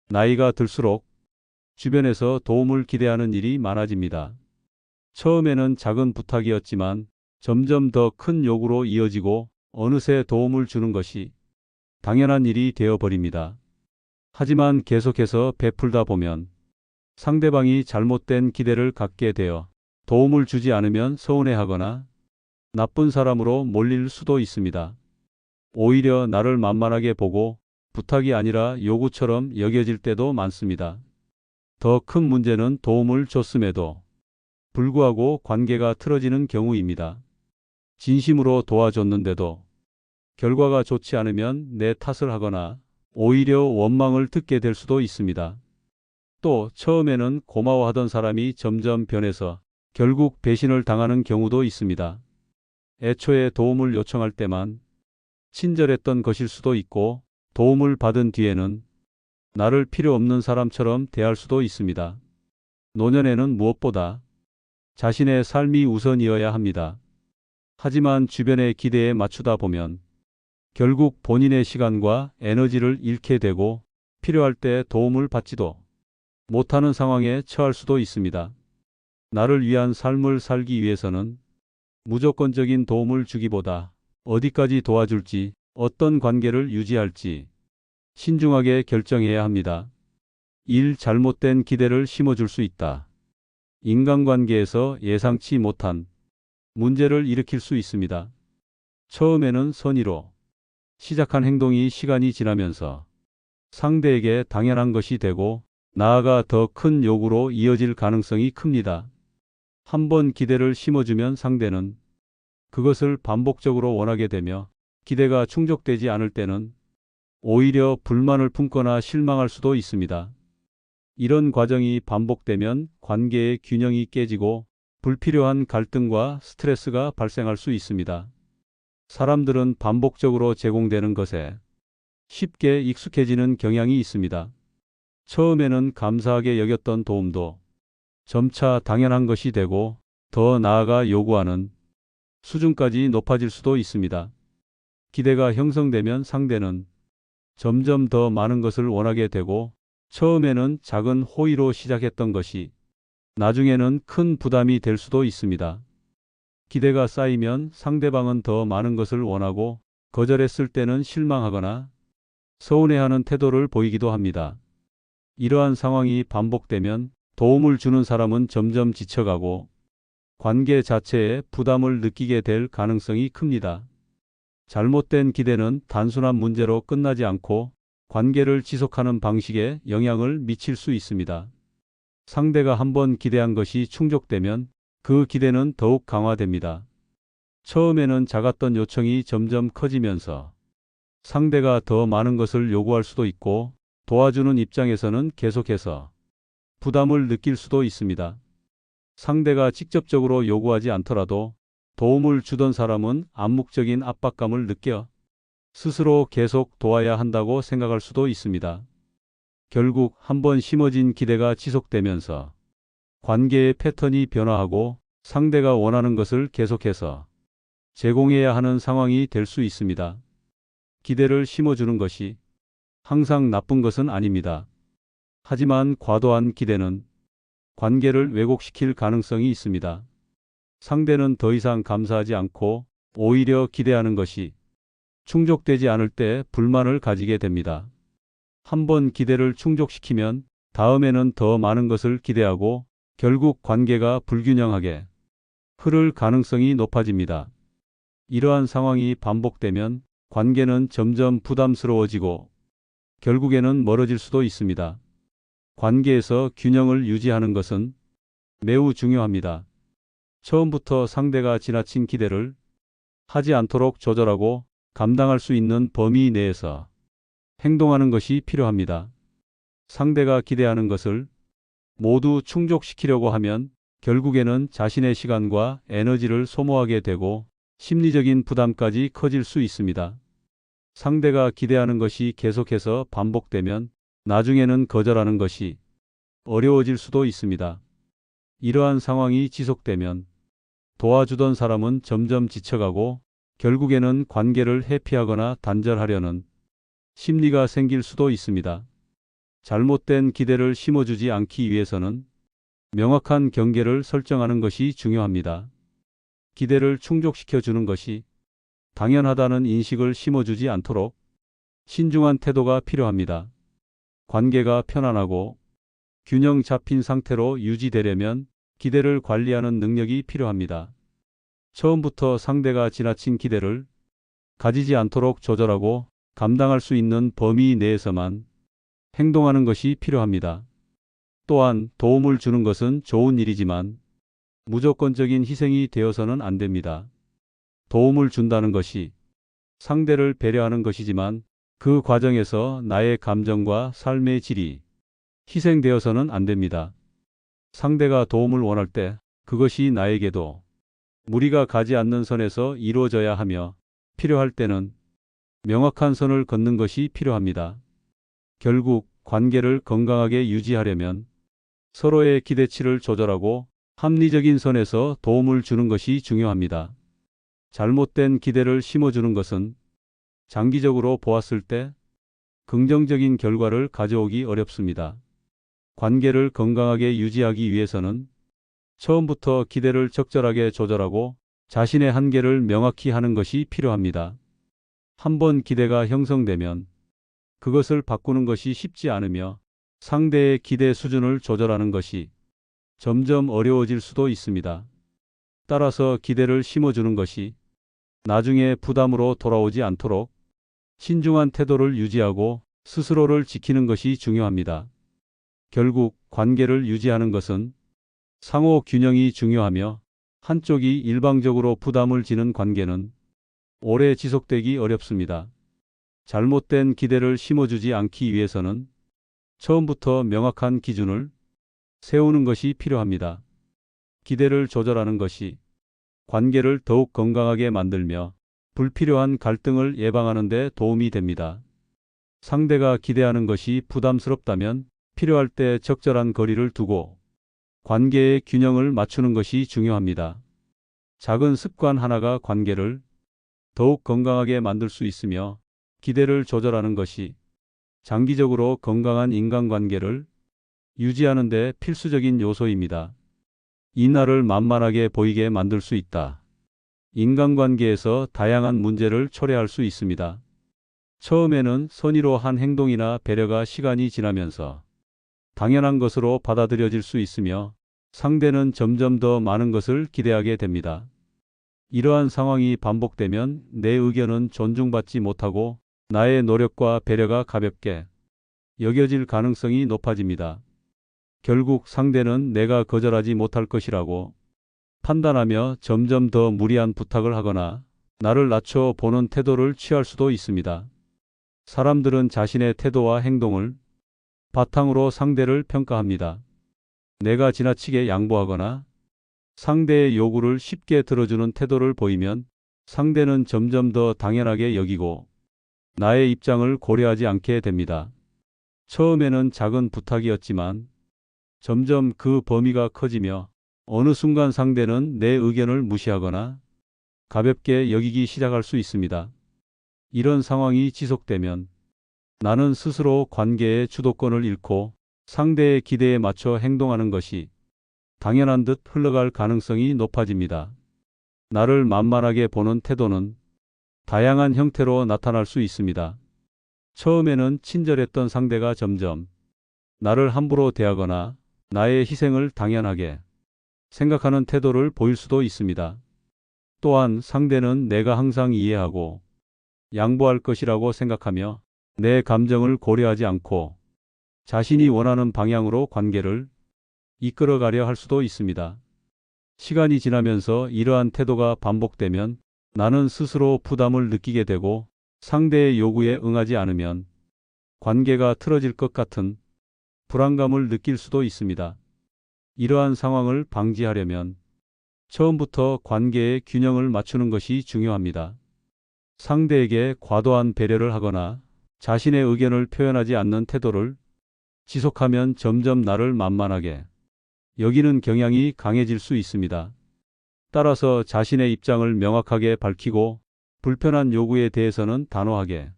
나이가 들수록 주변에서 도움을 기대하는 일이 많아집니다. 처음에는 작은 부탁이었지만 점점 더 큰 요구로 이어지고 어느새 도움을 주는 것이 당연한 일이 되어버립니다. 하지만 계속해서 베풀다 보면 상대방이 잘못된 기대를 갖게 되어 도움을 주지 않으면 서운해하거나 나쁜 사람으로 몰릴 수도 있습니다. 오히려 나를 만만하게 보고 부탁이 아니라 요구처럼 여겨질 때도 많습니다. 더 큰 문제는 도움을 줬음에도 불구하고 관계가 틀어지는 경우입니다. 진심으로 도와줬는데도 결과가 좋지 않으면 내 탓을 하거나 오히려 원망을 듣게 될 수도 있습니다. 또 처음에는 고마워하던 사람이 점점 변해서 결국 배신을 당하는 경우도 있습니다. 애초에 도움을 요청할 때만 친절했던 것일 수도 있고 도움을 받은 뒤에는 나를 필요 없는 사람처럼 대할 수도 있습니다. 노년에는 무엇보다 자신의 삶이 우선이어야 합니다. 하지만 주변의 기대에 맞추다 보면 결국 본인의 시간과 에너지를 잃게 되고 필요할 때 도움을 받지도 못하는 상황에 처할 수도 있습니다. 나를 위한 삶을 살기 위해서는 무조건적인 도움을 주기보다 어디까지 도와줄지, 어떤 관계를 유지할지 신중하게 결정해야 합니다. 잘못된 기대를 심어줄 수 있다. 인간관계에서 예상치 못한 문제를 일으킬 수 있습니다. 처음에는 선의로 시작한 행동이 시간이 지나면서 상대에게 당연한 것이 되고 나아가 더 큰 요구로 이어질 가능성이 큽니다. 한번 기대를 심어주면 상대는 그것을 반복적으로 원하게 되며 기대가 충족되지 않을 때는 오히려 불만을 품거나 실망할 수도 있습니다. 이런 과정이 반복되면 관계의 균형이 깨지고 불필요한 갈등과 스트레스가 발생할 수 있습니다. 사람들은 반복적으로 제공되는 것에 쉽게 익숙해지는 경향이 있습니다. 처음에는 감사하게 여겼던 도움도 점차 당연한 것이 되고 더 나아가 요구하는 수준까지 높아질 수도 있습니다. 기대가 형성되면 상대는 점점 더 많은 것을 원하게 되고 처음에는 작은 호의로 시작했던 것이 나중에는 큰 부담이 될 수도 있습니다. 기대가 쌓이면 상대방은 더 많은 것을 원하고 거절했을 때는 실망하거나 서운해하는 태도를 보이기도 합니다. 이러한 상황이 반복되면 도움을 주는 사람은 점점 지쳐가고 관계 자체에 부담을 느끼게 될 가능성이 큽니다. 잘못된 기대는 단순한 문제로 끝나지 않고 관계를 지속하는 방식에 영향을 미칠 수 있습니다. 상대가 한번 기대한 것이 충족되면 그 기대는 더욱 강화됩니다. 처음에는 작았던 요청이 점점 커지면서 상대가 더 많은 것을 요구할 수도 있고 도와주는 입장에서는 계속해서 부담을 느낄 수도 있습니다. 상대가 직접적으로 요구하지 않더라도 도움을 주던 사람은 암묵적인 압박감을 느껴 스스로 계속 도와야 한다고 생각할 수도 있습니다. 결국 한번 심어진 기대가 지속되면서 관계의 패턴이 변화하고 상대가 원하는 것을 계속해서 제공해야 하는 상황이 될 수 있습니다. 기대를 심어주는 것이 항상 나쁜 것은 아닙니다. 하지만 과도한 기대는 관계를 왜곡시킬 가능성이 있습니다. 상대는 더 이상 감사하지 않고 오히려 기대하는 것이 충족되지 않을 때 불만을 가지게 됩니다. 한번 기대를 충족시키면 다음에는 더 많은 것을 기대하고 결국 관계가 불균형하게 흐를 가능성이 높아집니다. 이러한 상황이 반복되면 관계는 점점 부담스러워지고 결국에는 멀어질 수도 있습니다. 관계에서 균형을 유지하는 것은 매우 중요합니다. 처음부터 상대가 지나친 기대를 하지 않도록 조절하고 감당할 수 있는 범위 내에서 행동하는 것이 필요합니다. 상대가 기대하는 것을 모두 충족시키려고 하면 결국에는 자신의 시간과 에너지를 소모하게 되고 심리적인 부담까지 커질 수 있습니다. 상대가 기대하는 것이 계속해서 반복되면 나중에는 거절하는 것이 어려워질 수도 있습니다. 이러한 상황이 지속되면 도와주던 사람은 점점 지쳐가고 결국에는 관계를 회피하거나 단절하려는 심리가 생길 수도 있습니다. 잘못된 기대를 심어주지 않기 위해서는 명확한 경계를 설정하는 것이 중요합니다. 기대를 충족시켜 주는 것이 당연하다는 인식을 심어주지 않도록 신중한 태도가 필요합니다. 관계가 편안하고 균형 잡힌 상태로 유지되려면 기대를 관리하는 능력이 필요합니다. 처음부터 상대가 지나친 기대를 가지지 않도록 조절하고 감당할 수 있는 범위 내에서만 행동하는 것이 필요합니다. 또한 도움을 주는 것은 좋은 일이지만 무조건적인 희생이 되어서는 안 됩니다. 도움을 준다는 것이 상대를 배려하는 것이지만 그 과정에서 나의 감정과 삶의 질이 희생되어서는 안 됩니다. 상대가 도움을 원할 때 그것이 나에게도 무리가 가지 않는 선에서 이루어져야 하며 필요할 때는 명확한 선을 걷는 것이 필요합니다. 결국 관계를 건강하게 유지하려면 서로의 기대치를 조절하고 합리적인 선에서 도움을 주는 것이 중요합니다. 잘못된 기대를 심어주는 것은 장기적으로 보았을 때 긍정적인 결과를 가져오기 어렵습니다. 관계를 건강하게 유지하기 위해서는 처음부터 기대를 적절하게 조절하고 자신의 한계를 명확히 하는 것이 필요합니다. 한번 기대가 형성되면 그것을 바꾸는 것이 쉽지 않으며 상대의 기대 수준을 조절하는 것이 점점 어려워질 수도 있습니다. 따라서 기대를 심어주는 것이 나중에 부담으로 돌아오지 않도록 신중한 태도를 유지하고 스스로를 지키는 것이 중요합니다. 결국 관계를 유지하는 것은 상호 균형이 중요하며 한쪽이 일방적으로 부담을 지는 관계는 오래 지속되기 어렵습니다. 잘못된 기대를 심어주지 않기 위해서는 처음부터 명확한 기준을 세우는 것이 필요합니다. 기대를 조절하는 것이 관계를 더욱 건강하게 만들며 불필요한 갈등을 예방하는 데 도움이 됩니다. 상대가 기대하는 것이 부담스럽다면 필요할 때 적절한 거리를 두고 관계의 균형을 맞추는 것이 중요합니다. 작은 습관 하나가 관계를 더욱 건강하게 만들 수 있으며 기대를 조절하는 것이 장기적으로 건강한 인간관계를 유지하는 데 필수적인 요소입니다. 이날을 만만하게 보이게 만들 수 있다. 인간관계에서 다양한 문제를 초래할 수 있습니다. 처음에는 선의로 한 행동이나 배려가 시간이 지나면서 당연한 것으로 받아들여질 수 있으며 상대는 점점 더 많은 것을 기대하게 됩니다. 이러한 상황이 반복되면 내 의견은 존중받지 못하고 나의 노력과 배려가 가볍게 여겨질 가능성이 높아집니다. 결국 상대는 내가 거절하지 못할 것이라고 판단하며 점점 더 무리한 부탁을 하거나 나를 낮춰 보는 태도를 취할 수도 있습니다. 사람들은 자신의 태도와 행동을 바탕으로 상대를 평가합니다. 내가 지나치게 양보하거나 상대의 요구를 쉽게 들어주는 태도를 보이면 상대는 점점 더 당연하게 여기고 나의 입장을 고려하지 않게 됩니다. 처음에는 작은 부탁이었지만 점점 그 범위가 커지며 어느 순간 상대는 내 의견을 무시하거나 가볍게 여기기 시작할 수 있습니다. 이런 상황이 지속되면 나는 스스로 관계의 주도권을 잃고 상대의 기대에 맞춰 행동하는 것이 당연한 듯 흘러갈 가능성이 높아집니다. 나를 만만하게 보는 태도는 다양한 형태로 나타날 수 있습니다. 처음에는 친절했던 상대가 점점 나를 함부로 대하거나 나의 희생을 당연하게 생각하는 태도를 보일 수도 있습니다. 또한 상대는 내가 항상 이해하고 양보할 것이라고 생각하며 내 감정을 고려하지 않고 자신이 원하는 방향으로 관계를 이끌어가려 할 수도 있습니다. 시간이 지나면서 이러한 태도가 반복되면 나는 스스로 부담을 느끼게 되고 상대의 요구에 응하지 않으면 관계가 틀어질 것 같은 불안감을 느낄 수도 있습니다. 이러한 상황을 방지하려면 처음부터 관계의 균형을 맞추는 것이 중요합니다. 상대에게 과도한 배려를 하거나 자신의 의견을 표현하지 않는 태도를 지속하면 점점 나를 만만하게 여기는 경향이 강해질 수 있습니다. 따라서 자신의 입장을 명확하게 밝히고 불편한 요구에 대해서는 단호하게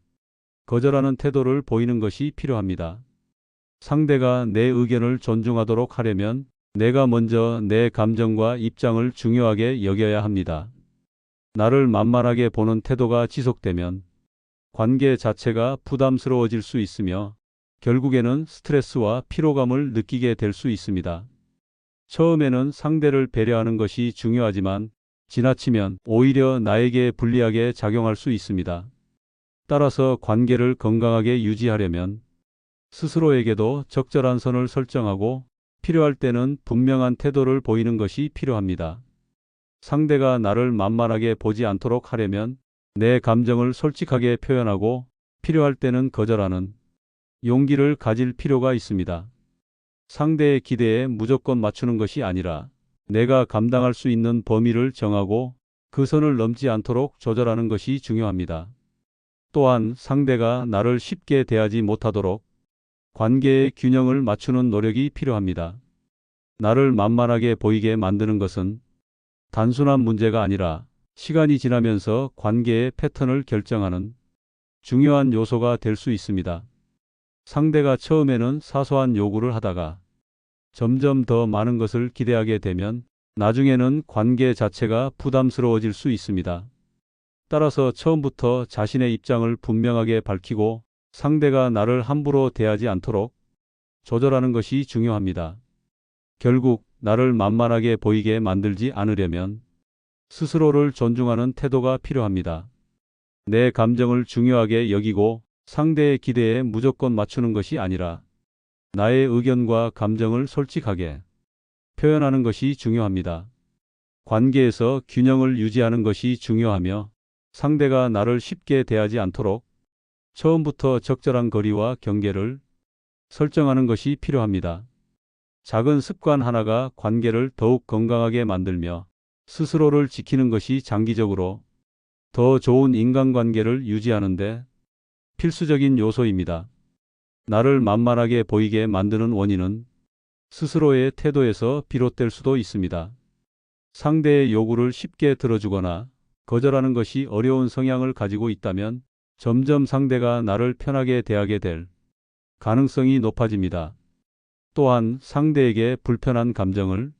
거절하는 태도를 보이는 것이 필요합니다. 상대가 내 의견을 존중하도록 하려면 내가 먼저 내 감정과 입장을 중요하게 여겨야 합니다. 나를 만만하게 보는 태도가 지속되면 관계 자체가 부담스러워질 수 있으며 결국에는 스트레스와 피로감을 느끼게 될 수 있습니다. 처음에는 상대를 배려하는 것이 중요하지만 지나치면 오히려 나에게 불리하게 작용할 수 있습니다. 따라서 관계를 건강하게 유지하려면 스스로에게도 적절한 선을 설정하고 필요할 때는 분명한 태도를 보이는 것이 필요합니다. 상대가 나를 만만하게 보지 않도록 하려면 내 감정을 솔직하게 표현하고 필요할 때는 거절하는 용기를 가질 필요가 있습니다. 상대의 기대에 무조건 맞추는 것이 아니라 내가 감당할 수 있는 범위를 정하고 그 선을 넘지 않도록 조절하는 것이 중요합니다. 또한 상대가 나를 쉽게 대하지 못하도록 관계의 균형을 맞추는 노력이 필요합니다. 나를 만만하게 보이게 만드는 것은 단순한 문제가 아니라 시간이 지나면서 관계의 패턴을 결정하는 중요한 요소가 될 수 있습니다. 상대가 처음에는 사소한 요구를 하다가 점점 더 많은 것을 기대하게 되면 나중에는 관계 자체가 부담스러워질 수 있습니다. 따라서 처음부터 자신의 입장을 분명하게 밝히고 상대가 나를 함부로 대하지 않도록 조절하는 것이 중요합니다. 결국 나를 만만하게 보이게 만들지 않으려면 스스로를 존중하는 태도가 필요합니다. 내 감정을 중요하게 여기고 상대의 기대에 무조건 맞추는 것이 아니라 나의 의견과 감정을 솔직하게 표현하는 것이 중요합니다. 관계에서 균형을 유지하는 것이 중요하며 상대가 나를 쉽게 대하지 않도록 처음부터 적절한 거리와 경계를 설정하는 것이 필요합니다. 작은 습관 하나가 관계를 더욱 건강하게 만들며 스스로를 지키는 것이 장기적으로 더 좋은 인간관계를 유지하는 데 필수적인 요소입니다. 나를 만만하게 보이게 만드는 원인은 스스로의 태도에서 비롯될 수도 있습니다. 상대의 요구를 쉽게 들어주거나 거절하는 것이 어려운 성향을 가지고 있다면 점점 상대가 나를 편하게 대하게 될 가능성이 높아집니다. 또한 상대에게 불편한 감정을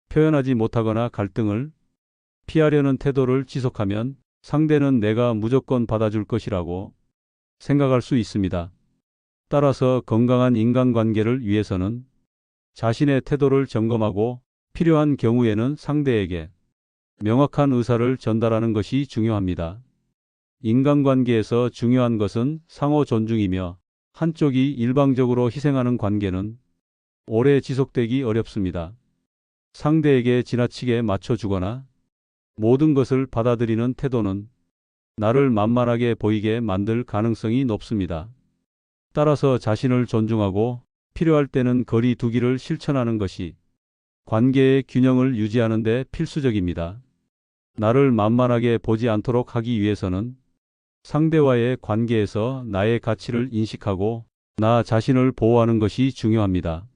표현하지 못하거나 갈등을 피하려는 태도를 지속하면 상대는 내가 무조건 받아줄 것이라고 생각할 수 있습니다. 따라서 건강한 인간관계를 위해서는 자신의 태도를 점검하고 필요한 경우에는 상대에게 명확한 의사를 전달하는 것이 중요합니다. 인간관계에서 중요한 것은 상호 존중이며 한쪽이 일방적으로 희생하는 관계는 오래 지속되기 어렵습니다. 상대에게 지나치게 맞춰주거나 모든 것을 받아들이는 태도는 나를 만만하게 보이게 만들 가능성이 높습니다. 따라서 자신을 존중하고 필요할 때는 거리 두기를 실천하는 것이 관계의 균형을 유지하는 데 필수적입니다. 나를 만만하게 보지 않도록 하기 위해서는 상대와의 관계에서 나의 가치를 인식하고 나 자신을 보호하는 것이 중요합니다.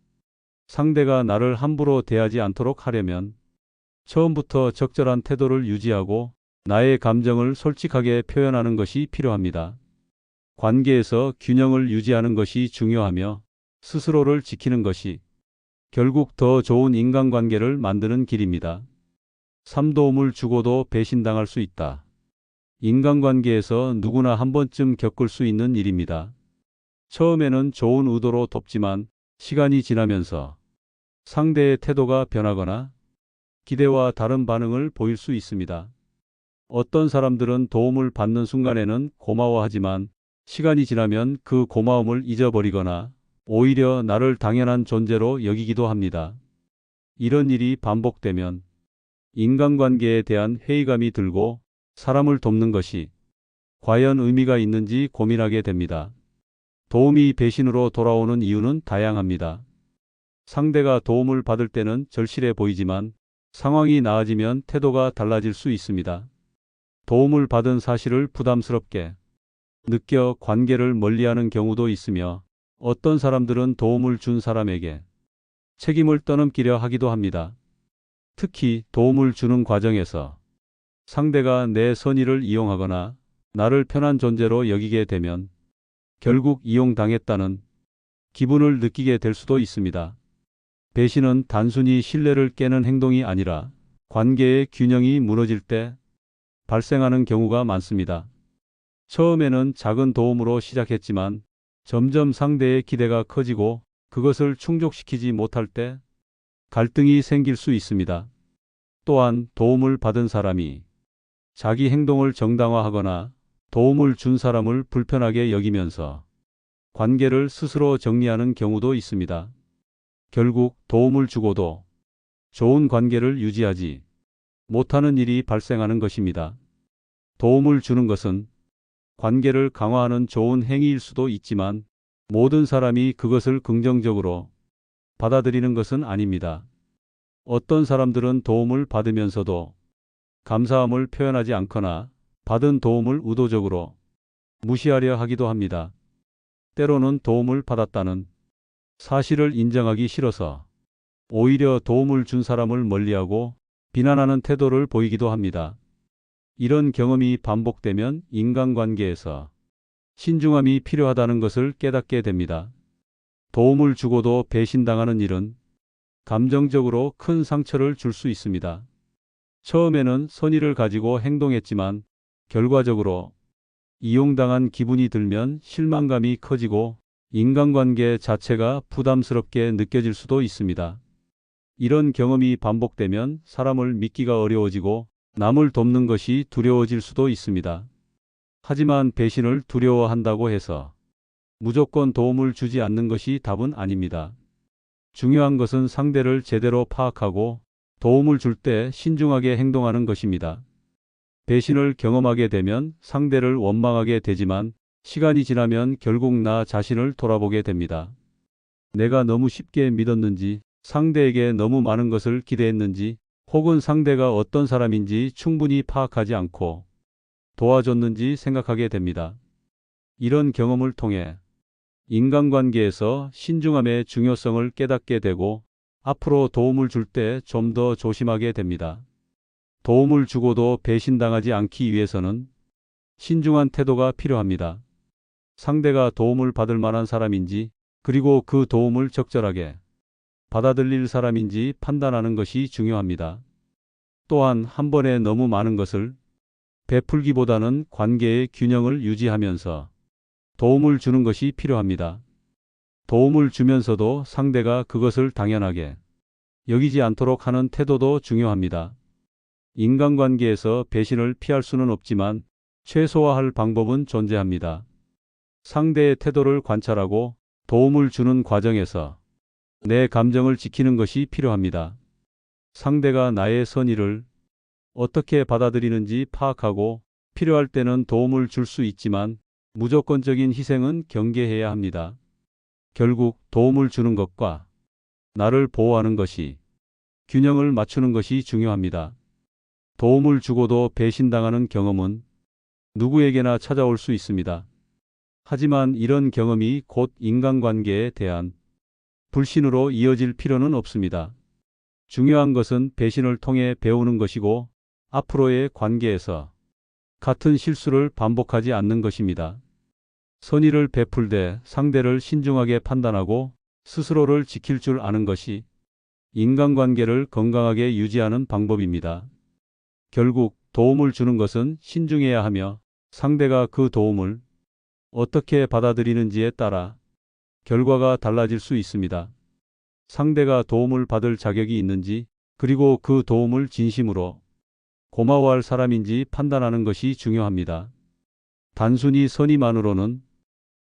상대가 나를 함부로 대하지 않도록 하려면 처음부터 적절한 태도를 유지하고 나의 감정을 솔직하게 표현하는 것이 필요합니다. 관계에서 균형을 유지하는 것이 중요하며 스스로를 지키는 것이 결국 더 좋은 인간관계를 만드는 길입니다. 삼도움을 주고도 배신당할 수 있다. 인간관계에서 누구나 한 번쯤 겪을 수 있는 일입니다. 처음에는 좋은 의도로 돕지만 시간이 지나면서 상대의 태도가 변하거나 기대와 다른 반응을 보일 수 있습니다. 어떤 사람들은 도움을 받는 순간에는 고마워하지만 시간이 지나면 그 고마움을 잊어버리거나 오히려 나를 당연한 존재로 여기기도 합니다. 이런 일이 반복되면 인간관계에 대한 회의감이 들고 사람을 돕는 것이 과연 의미가 있는지 고민하게 됩니다. 도움이 배신으로 돌아오는 이유는 다양합니다. 상대가 도움을 받을 때는 절실해 보이지만 상황이 나아지면 태도가 달라질 수 있습니다. 도움을 받은 사실을 부담스럽게 느껴 관계를 멀리하는 경우도 있으며 어떤 사람들은 도움을 준 사람에게 책임을 떠넘기려 하기도 합니다. 특히 도움을 주는 과정에서 상대가 내 선의를 이용하거나 나를 편한 존재로 여기게 되면 결국 이용당했다는 기분을 느끼게 될 수도 있습니다. 배신은 단순히 신뢰를 깨는 행동이 아니라 관계의 균형이 무너질 때 발생하는 경우가 많습니다. 처음에는 작은 도움으로 시작했지만 점점 상대의 기대가 커지고 그것을 충족시키지 못할 때 갈등이 생길 수 있습니다. 또한 도움을 받은 사람이 자기 행동을 정당화하거나 도움을 준 사람을 불편하게 여기면서 관계를 스스로 정리하는 경우도 있습니다. 결국 도움을 주고도 좋은 관계를 유지하지 못하는 일이 발생하는 것입니다. 도움을 주는 것은 관계를 강화하는 좋은 행위일 수도 있지만 모든 사람이 그것을 긍정적으로 받아들이는 것은 아닙니다. 어떤 사람들은 도움을 받으면서도 감사함을 표현하지 않거나 받은 도움을 의도적으로 무시하려 하기도 합니다. 때로는 도움을 받았다는 사실을 인정하기 싫어서 오히려 도움을 준 사람을 멀리하고 비난하는 태도를 보이기도 합니다. 이런 경험이 반복되면 인간관계에서 신중함이 필요하다는 것을 깨닫게 됩니다. 도움을 주고도 배신당하는 일은 감정적으로 큰 상처를 줄 수 있습니다. 처음에는 선의를 가지고 행동했지만 결과적으로 이용당한 기분이 들면 실망감이 커지고 인간관계 자체가 부담스럽게 느껴질 수도 있습니다. 이런 경험이 반복되면 사람을 믿기가 어려워지고 남을 돕는 것이 두려워질 수도 있습니다. 하지만 배신을 두려워한다고 해서 무조건 도움을 주지 않는 것이 답은 아닙니다. 중요한 것은 상대를 제대로 파악하고 도움을 줄 때 신중하게 행동하는 것입니다. 배신을 경험하게 되면 상대를 원망하게 되지만 시간이 지나면 결국 나 자신을 돌아보게 됩니다. 내가 너무 쉽게 믿었는지, 상대에게 너무 많은 것을 기대했는지, 혹은 상대가 어떤 사람인지 충분히 파악하지 않고 도와줬는지 생각하게 됩니다. 이런 경험을 통해 인간관계에서 신중함의 중요성을 깨닫게 되고 앞으로 도움을 줄 때 좀 더 조심하게 됩니다. 도움을 주고도 배신당하지 않기 위해서는 신중한 태도가 필요합니다. 상대가 도움을 받을 만한 사람인지 그리고 그 도움을 적절하게 받아들일 사람인지 판단하는 것이 중요합니다. 또한 한 번에 너무 많은 것을 베풀기보다는 관계의 균형을 유지하면서 도움을 주는 것이 필요합니다. 도움을 주면서도 상대가 그것을 당연하게 여기지 않도록 하는 태도도 중요합니다. 인간관계에서 배신을 피할 수는 없지만 최소화할 방법은 존재합니다. 상대의 태도를 관찰하고 도움을 주는 과정에서 내 감정을 지키는 것이 필요합니다. 상대가 나의 선의를 어떻게 받아들이는지 파악하고 필요할 때는 도움을 줄 수 있지만 무조건적인 희생은 경계해야 합니다. 결국 도움을 주는 것과 나를 보호하는 것이 균형을 맞추는 것이 중요합니다. 도움을 주고도 배신당하는 경험은 누구에게나 찾아올 수 있습니다. 하지만 이런 경험이 곧 인간관계에 대한 불신으로 이어질 필요는 없습니다. 중요한 것은 배신을 통해 배우는 것이고 앞으로의 관계에서 같은 실수를 반복하지 않는 것입니다. 선의를 베풀되 상대를 신중하게 판단하고 스스로를 지킬 줄 아는 것이 인간관계를 건강하게 유지하는 방법입니다. 결국 도움을 주는 것은 신중해야 하며 상대가 그 도움을 어떻게 받아들이는지에 따라 결과가 달라질 수 있습니다. 상대가 도움을 받을 자격이 있는지 그리고 그 도움을 진심으로 고마워할 사람인지 판단하는 것이 중요합니다. 단순히 선의만으로는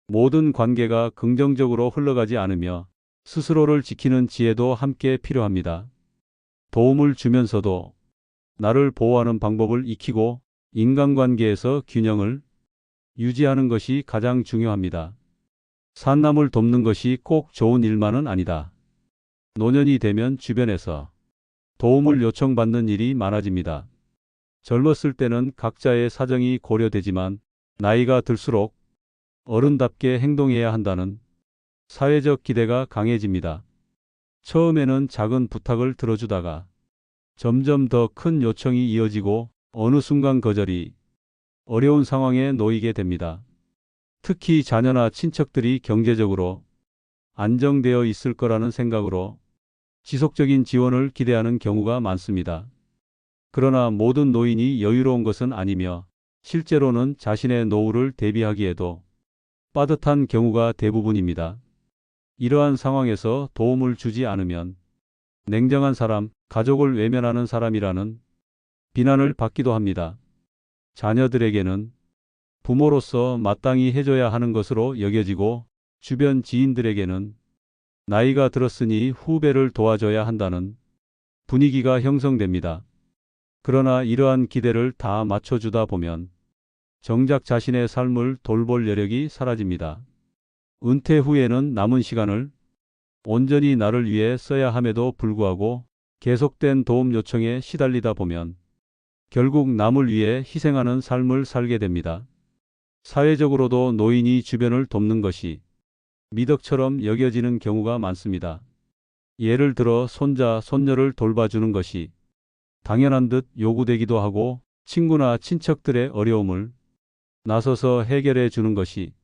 모든 관계가 긍정적으로 흘러가지 않으며 스스로를 지키는 지혜도 함께 필요합니다. 도움을 주면서도 나를 보호하는 방법을 익히고 인간관계에서 균형을 유지하는 것이 가장 중요합니다. 산남을 돕는 것이 꼭 좋은 일만은 아니다. 노년이 되면 주변에서 도움을 요청받는 일이 많아집니다. 젊었을 때는 각자의 사정이 고려되지만 나이가 들수록 어른답게 행동해야 한다는 사회적 기대가 강해집니다. 처음에는 작은 부탁을 들어주다가 점점 더 큰 요청이 이어지고 어느 순간 거절이 어려운 상황에 놓이게 됩니다. 특히 자녀나 친척들이 경제적으로 안정되어 있을 거라는 생각으로 지속적인 지원을 기대하는 경우가 많습니다. 그러나 모든 노인이 여유로운 것은 아니며 실제로는 자신의 노후를 대비하기에도 빠듯한 경우가 대부분입니다. 이러한 상황에서 도움을 주지 않으면 냉정한 사람, 가족을 외면하는 사람이라는 비난을 받기도 합니다. 자녀들에게는 부모로서 마땅히 해줘야 하는 것으로 여겨지고 주변 지인들에게는 나이가 들었으니 후배를 도와줘야 한다는 분위기가 형성됩니다. 그러나 이러한 기대를 다 맞춰주다 보면 정작 자신의 삶을 돌볼 여력이 사라집니다. 은퇴 후에는 남은 시간을 온전히 나를 위해 써야 함에도 불구하고 계속된 도움 요청에 시달리다 보면 결국 남을 위해 희생하는 삶을 살게 됩니다. 사회적으로도 노인이 주변을 돕는 것이 미덕처럼 여겨지는 경우가 많습니다. 예를 들어 손자, 손녀를 돌봐주는 것이 당연한 듯 요구되기도 하고 친구나 친척들의 어려움을 나서서 해결해 주는 것이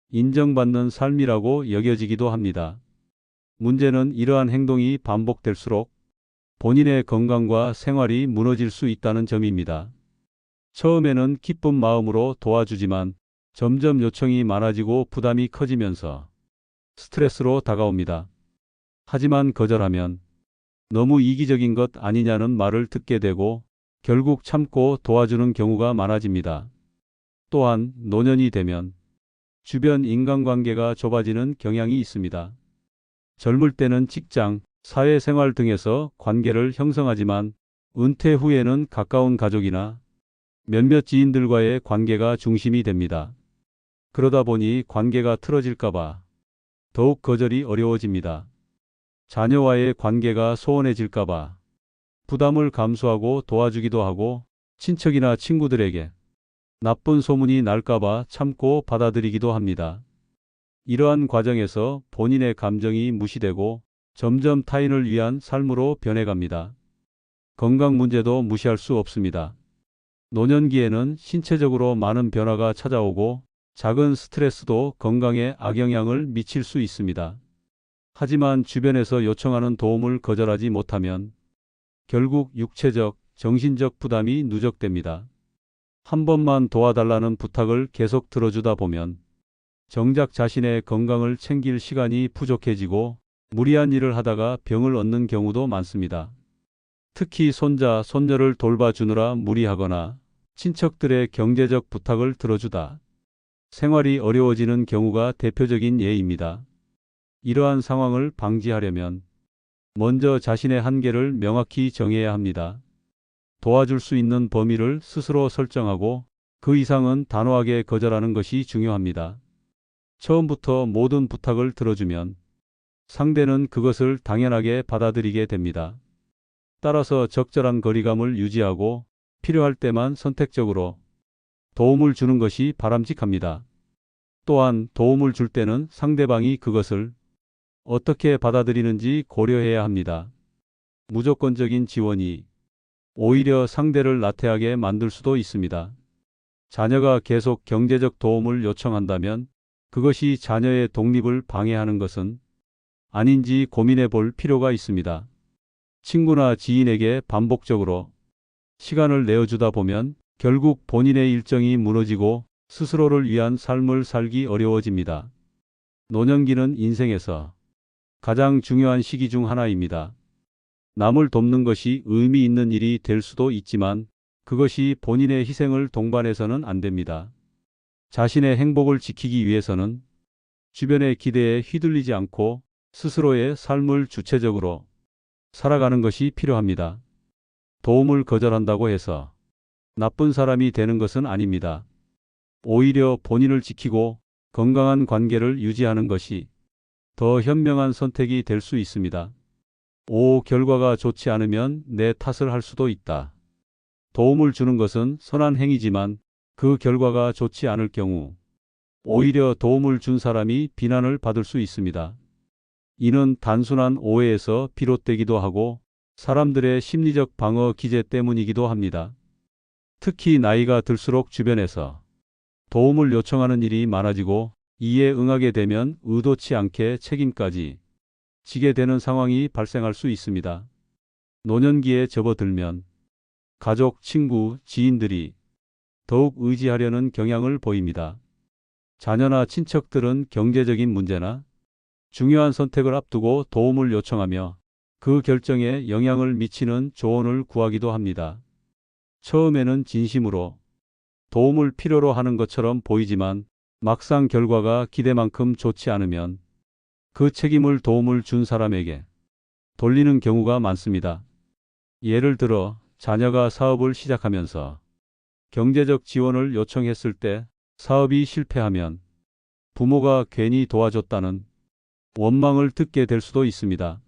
인정받는 삶이라고 여겨지기도 합니다. 문제는 이러한 행동이 반복될수록 본인의 건강과 생활이 무너질 수 있다는 점입니다. 처음에는 기쁜 마음으로 도와주지만 점점 요청이 많아지고 부담이 커지면서 스트레스로 다가옵니다. 하지만 거절하면 너무 이기적인 것 아니냐는 말을 듣게 되고 결국 참고 도와주는 경우가 많아집니다. 또한 노년이 되면 주변 인간관계가 좁아지는 경향이 있습니다. 젊을 때는 직장, 사회생활 등에서 관계를 형성하지만 은퇴 후에는 가까운 가족이나 몇몇 지인들과의 관계가 중심이 됩니다. 그러다 보니 관계가 틀어질까봐 더욱 거절이 어려워집니다. 자녀와의 관계가 소원해질까봐 부담을 감수하고 도와주기도 하고 친척이나 친구들에게 나쁜 소문이 날까봐 참고 받아들이기도 합니다. 이러한 과정에서 본인의 감정이 무시되고 점점 타인을 위한 삶으로 변해갑니다. 건강 문제도 무시할 수 없습니다. 노년기에는 신체적으로 많은 변화가 찾아오고 작은 스트레스도 건강에 악영향을 미칠 수 있습니다. 하지만 주변에서 요청하는 도움을 거절하지 못하면 결국 육체적, 정신적 부담이 누적됩니다. 한 번만 도와달라는 부탁을 계속 들어주다 보면 정작 자신의 건강을 챙길 시간이 부족해지고 무리한 일을 하다가 병을 얻는 경우도 많습니다. 특히 손자, 손녀를 돌봐주느라 무리하거나 친척들의 경제적 부탁을 들어주다 생활이 어려워지는 경우가 대표적인 예입니다. 이러한 상황을 방지하려면 먼저 자신의 한계를 명확히 정해야 합니다. 도와줄 수 있는 범위를 스스로 설정하고 그 이상은 단호하게 거절하는 것이 중요합니다. 처음부터 모든 부탁을 들어주면 상대는 그것을 당연하게 받아들이게 됩니다. 따라서 적절한 거리감을 유지하고 필요할 때만 선택적으로 도움을 주는 것이 바람직합니다. 또한 도움을 줄 때는 상대방이 그것을 어떻게 받아들이는지 고려해야 합니다. 무조건적인 지원이 오히려 상대를 나태하게 만들 수도 있습니다. 자녀가 계속 경제적 도움을 요청한다면 그것이 자녀의 독립을 방해하는 것은 아닌지 고민해 볼 필요가 있습니다. 친구나 지인에게 반복적으로 시간을 내어주다 보면 결국 본인의 일정이 무너지고 스스로를 위한 삶을 살기 어려워집니다. 노년기는 인생에서 가장 중요한 시기 중 하나입니다. 남을 돕는 것이 의미 있는 일이 될 수도 있지만 그것이 본인의 희생을 동반해서는 안 됩니다. 자신의 행복을 지키기 위해서는 주변의 기대에 휘둘리지 않고 스스로의 삶을 주체적으로 살아가는 것이 필요합니다. 도움을 거절한다고 해서 나쁜 사람이 되는 것은 아닙니다. 오히려 본인을 지키고 건강한 관계를 유지하는 것이 더 현명한 선택이 될 수 있습니다. 결과가 좋지 않으면 내 탓을 할 수도 있다. 도움을 주는 것은 선한 행위지만 그 결과가 좋지 않을 경우 오히려 도움을 준 사람이 비난을 받을 수 있습니다. 이는 단순한 오해에서 비롯되기도 하고 사람들의 심리적 방어 기제 때문이기도 합니다. 특히 나이가 들수록 주변에서 도움을 요청하는 일이 많아지고 이에 응하게 되면 의도치 않게 책임까지 지게 되는 상황이 발생할 수 있습니다. 노년기에 접어들면 가족, 친구, 지인들이 더욱 의지하려는 경향을 보입니다. 자녀나 친척들은 경제적인 문제나 중요한 선택을 앞두고 도움을 요청하며 그 결정에 영향을 미치는 조언을 구하기도 합니다. 처음에는 진심으로 도움을 필요로 하는 것처럼 보이지만 막상 결과가 기대만큼 좋지 않으면 그 책임을 도움을 준 사람에게 돌리는 경우가 많습니다. 예를 들어 자녀가 사업을 시작하면서 경제적 지원을 요청했을 때 사업이 실패하면 부모가 괜히 도와줬다는 원망을 듣게 될 수도 있습니다.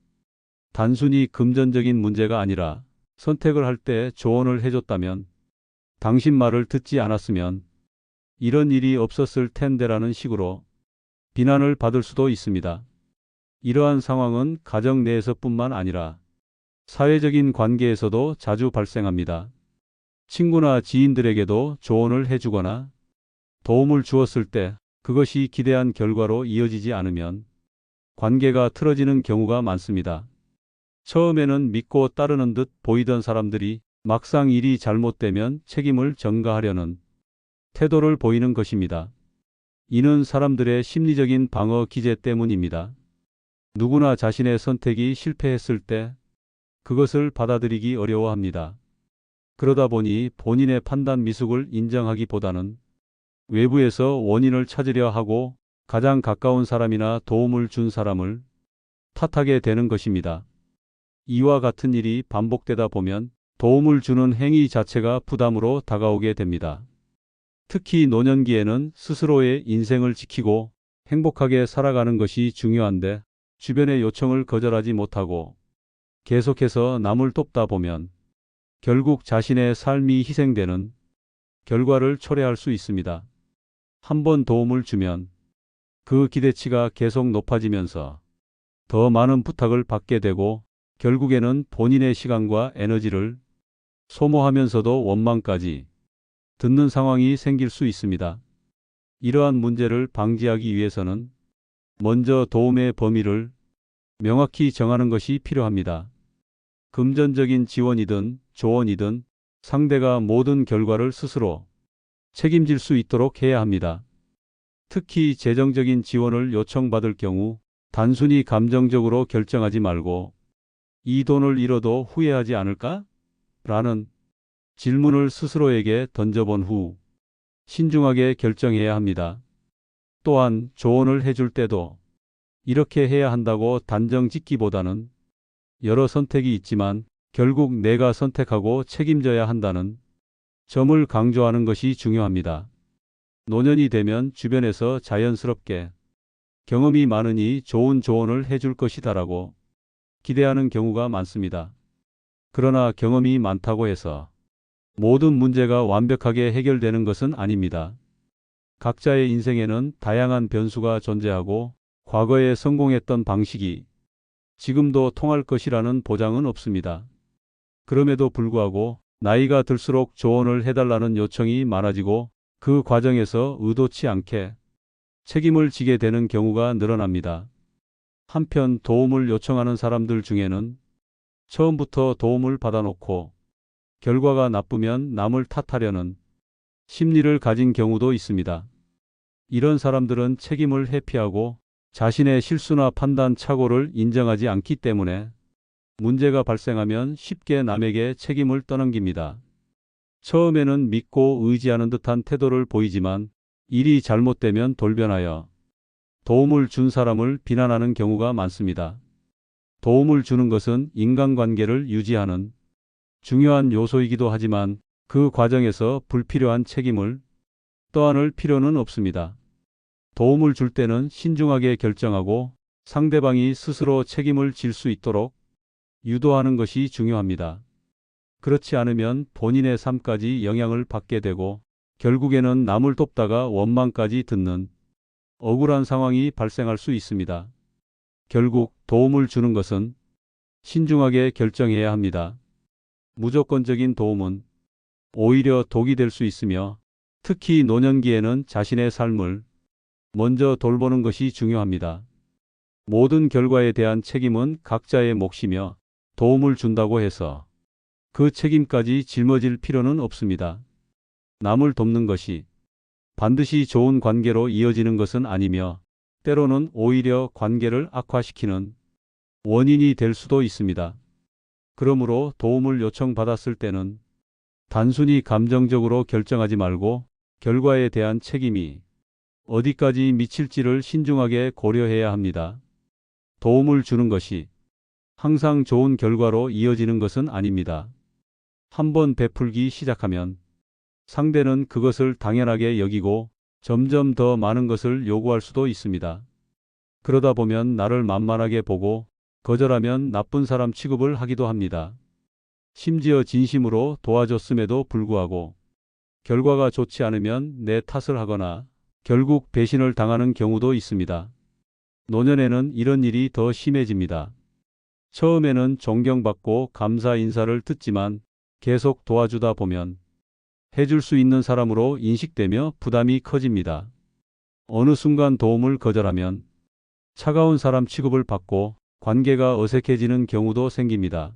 단순히 금전적인 문제가 아니라 선택을 할 때 조언을 해줬다면, 당신 말을 듣지 않았으면 이런 일이 없었을 텐데라는 식으로 비난을 받을 수도 있습니다. 이러한 상황은 가정 내에서뿐만 아니라 사회적인 관계에서도 자주 발생합니다. 친구나 지인들에게도 조언을 해주거나 도움을 주었을 때 그것이 기대한 결과로 이어지지 않으면 관계가 틀어지는 경우가 많습니다. 처음에는 믿고 따르는 듯 보이던 사람들이 막상 일이 잘못되면 책임을 전가하려는 태도를 보이는 것입니다. 이는 사람들의 심리적인 방어 기제 때문입니다. 누구나 자신의 선택이 실패했을 때 그것을 받아들이기 어려워합니다. 그러다 보니 본인의 판단 미숙을 인정하기보다는 외부에서 원인을 찾으려 하고 가장 가까운 사람이나 도움을 준 사람을 탓하게 되는 것입니다. 이와 같은 일이 반복되다 보면 도움을 주는 행위 자체가 부담으로 다가오게 됩니다. 특히 노년기에는 스스로의 인생을 지키고 행복하게 살아가는 것이 중요한데 주변의 요청을 거절하지 못하고 계속해서 남을 돕다 보면 결국 자신의 삶이 희생되는 결과를 초래할 수 있습니다. 한번 도움을 주면 그 기대치가 계속 높아지면서 더 많은 부탁을 받게 되고 결국에는 본인의 시간과 에너지를 소모하면서도 원망까지 듣는 상황이 생길 수 있습니다. 이러한 문제를 방지하기 위해서는 먼저 도움의 범위를 명확히 정하는 것이 필요합니다. 금전적인 지원이든 조언이든 상대가 모든 결과를 스스로 책임질 수 있도록 해야 합니다. 특히 재정적인 지원을 요청받을 경우 단순히 감정적으로 결정하지 말고 이 돈을 잃어도 후회하지 않을까? 라는 질문을 스스로에게 던져본 후 신중하게 결정해야 합니다. 또한 조언을 해줄 때도 이렇게 해야 한다고 단정 짓기보다는 여러 선택이 있지만 결국 내가 선택하고 책임져야 한다는 점을 강조하는 것이 중요합니다. 노년이 되면 주변에서 자연스럽게 경험이 많으니 좋은 조언을 해줄 것이다라고 기대하는 경우가 많습니다. 그러나 경험이 많다고 해서 모든 문제가 완벽하게 해결되는 것은 아닙니다. 각자의 인생에는 다양한 변수가 존재하고 과거에 성공했던 방식이 지금도 통할 것이라는 보장은 없습니다. 그럼에도 불구하고 나이가 들수록 조언을 해달라는 요청이 많아지고 그 과정에서 의도치 않게 책임을 지게 되는 경우가 늘어납니다. 한편 도움을 요청하는 사람들 중에는 처음부터 도움을 받아놓고 결과가 나쁘면 남을 탓하려는 심리를 가진 경우도 있습니다. 이런 사람들은 책임을 회피하고 자신의 실수나 판단 착오를 인정하지 않기 때문에 문제가 발생하면 쉽게 남에게 책임을 떠넘깁니다. 처음에는 믿고 의지하는 듯한 태도를 보이지만 일이 잘못되면 돌변하여 도움을 준 사람을 비난하는 경우가 많습니다. 도움을 주는 것은 인간관계를 유지하는 중요한 요소이기도 하지만 그 과정에서 불필요한 책임을 떠안을 필요는 없습니다. 도움을 줄 때는 신중하게 결정하고 상대방이 스스로 책임을 질 수 있도록 유도하는 것이 중요합니다. 그렇지 않으면 본인의 삶까지 영향을 받게 되고 결국에는 남을 돕다가 원망까지 듣는 억울한 상황이 발생할 수 있습니다. 결국 도움을 주는 것은 신중하게 결정해야 합니다. 무조건적인 도움은 오히려 독이 될 수 있으며 특히 노년기에는 자신의 삶을 먼저 돌보는 것이 중요합니다. 모든 결과에 대한 책임은 각자의 몫이며 도움을 준다고 해서 그 책임까지 짊어질 필요는 없습니다. 남을 돕는 것이 반드시 좋은 관계로 이어지는 것은 아니며 때로는 오히려 관계를 악화시키는 원인이 될 수도 있습니다. 그러므로 도움을 요청받았을 때는 단순히 감정적으로 결정하지 말고 결과에 대한 책임이 어디까지 미칠지를 신중하게 고려해야 합니다. 도움을 주는 것이 항상 좋은 결과로 이어지는 것은 아닙니다. 한번 베풀기 시작하면 상대는 그것을 당연하게 여기고 점점 더 많은 것을 요구할 수도 있습니다. 그러다 보면 나를 만만하게 보고 거절하면 나쁜 사람 취급을 하기도 합니다. 심지어 진심으로 도와줬음에도 불구하고 결과가 좋지 않으면 내 탓을 하거나 결국 배신을 당하는 경우도 있습니다. 노년에는 이런 일이 더 심해집니다. 처음에는 존경받고 감사 인사를 듣지만 계속 도와주다 보면 해줄 수 있는 사람으로 인식되며 부담이 커집니다. 어느 순간 도움을 거절하면 차가운 사람 취급을 받고 관계가 어색해지는 경우도 생깁니다.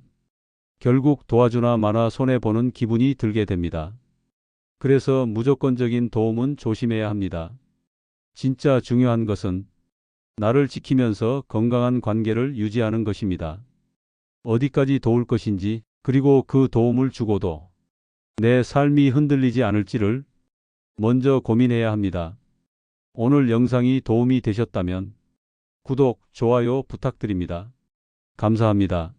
결국 도와주나 마나 손해보는 기분이 들게 됩니다. 그래서 무조건적인 도움은 조심해야 합니다. 진짜 중요한 것은 나를 지키면서 건강한 관계를 유지하는 것입니다. 어디까지 도울 것인지, 그리고 그 도움을 주고도 내 삶이 흔들리지 않을지를 먼저 고민해야 합니다. 오늘 영상이 도움이 되셨다면 구독, 좋아요 부탁드립니다. 감사합니다.